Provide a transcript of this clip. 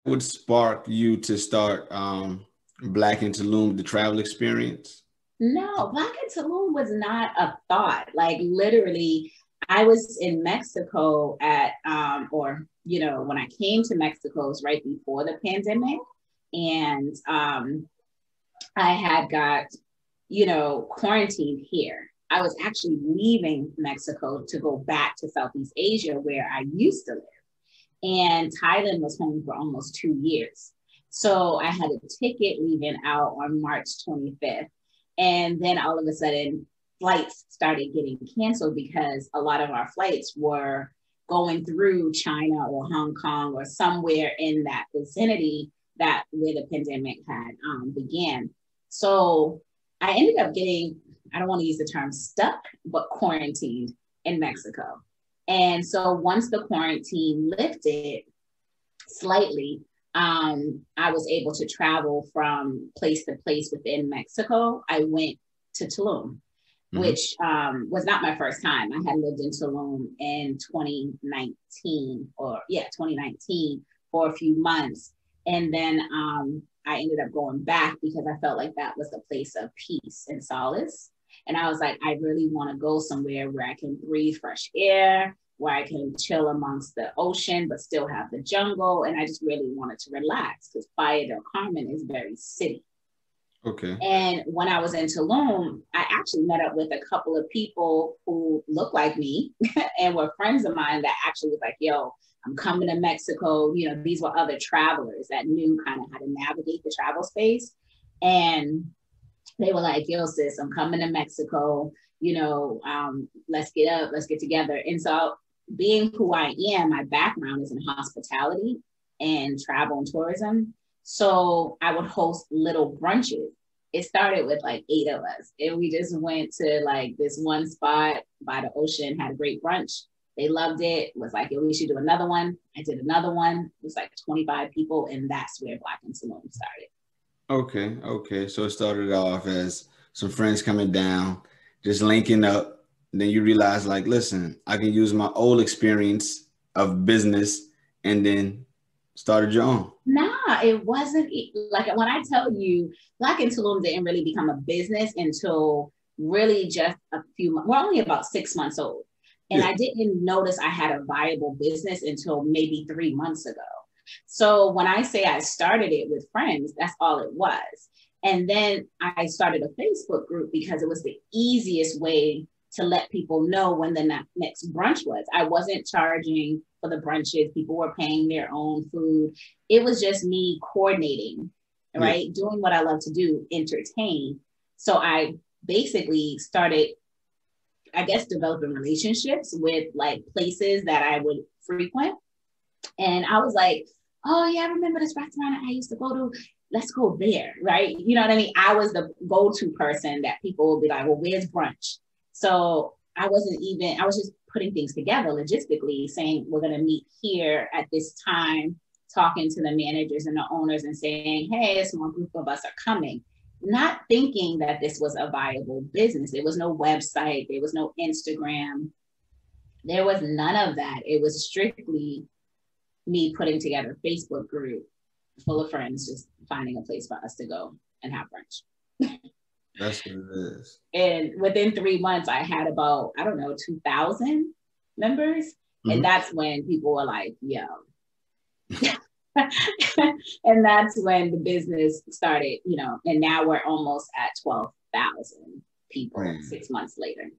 would spark you to start Black in Tulum, the travel experience? No, Black in Tulum was not a thought. Like literally, I was in Mexico at, or, you know, when I came to Mexico, it was right before the pandemic. And I had got, you know, quarantined here. I was actually leaving Mexico to go back to Southeast Asia where I used to live. And Thailand was home for almost 2 years. So I had a ticket leaving out on March 25th. And then all of a sudden, flights started getting canceled because a lot of our flights were going through China or Hong Kong or somewhere in that vicinity that where the pandemic had began. So I ended up getting, I don't want to use the term stuck, but quarantined in Mexico. And so once the quarantine lifted slightly, I was able to travel from place to place within Mexico. I went to Tulum, which was not my first time. I had lived in Tulum in 2019 for a few months. And then I ended up going back because I felt like that was a place of peace and solace. And I was like, I really want to go somewhere where I can breathe fresh air, where I can chill amongst the ocean, but still have the jungle. And I just really wanted to relax because Playa del Carmen is very city. Okay. And when I was in Tulum, I actually met up with a couple of people who look like me and were friends of mine that actually was like, yo, I'm coming to Mexico. You know, these were other travelers that knew kind of how to navigate the travel space. And they were like, yo, sis, I'm coming to Mexico. You know, let's get up, let's get together. And so being who I am, my background is in hospitality and travel and tourism. So I would host little brunches. It started with like 8 of us. And we just went to like this one spot by the ocean, had a great brunch. They loved it. Was like, yo, we should do another one. I did another one. It was like 25 people. And that's where Black in Tulum started. Okay. Okay. So it started off as some friends coming down, just linking up. Then you realize, like, listen, I can use my old experience of business and then started your own. Nah, it wasn't like when I tell you Black in Tulum didn't really become a business until really just a few months. We're only about 6 months old. And Yeah. I didn't notice I had a viable business until maybe 3 months ago. So when I say I started it with friends, that's all it was. And then I started a Facebook group because it was the easiest way to let people know when the next brunch was. I wasn't charging for the brunches. People were paying their own food. It was just me coordinating, right? Yeah. Doing what I love to do, entertain. So I basically started, I guess, developing relationships with like places that I would frequent. And I was like, oh yeah, I remember this restaurant I used to go to. Let's go there, right? You know what I mean? I was the go-to person that people would be like, well, where's brunch? So I was just putting things together logistically, saying we're going to meet here at this time, talking to the managers and the owners and saying, hey, a small group of us are coming. Not thinking that this was a viable business. There was no website, there was no Instagram, there was none of that. It was strictly me putting together a Facebook group full of friends, just finding a place for us to go and have brunch. That's what it is. And within 3 months, I had about, I don't know, 2,000 members. And that's when people were like, yo. And that's when the business started, you know, and now we're almost at 12,000 people 6 months later.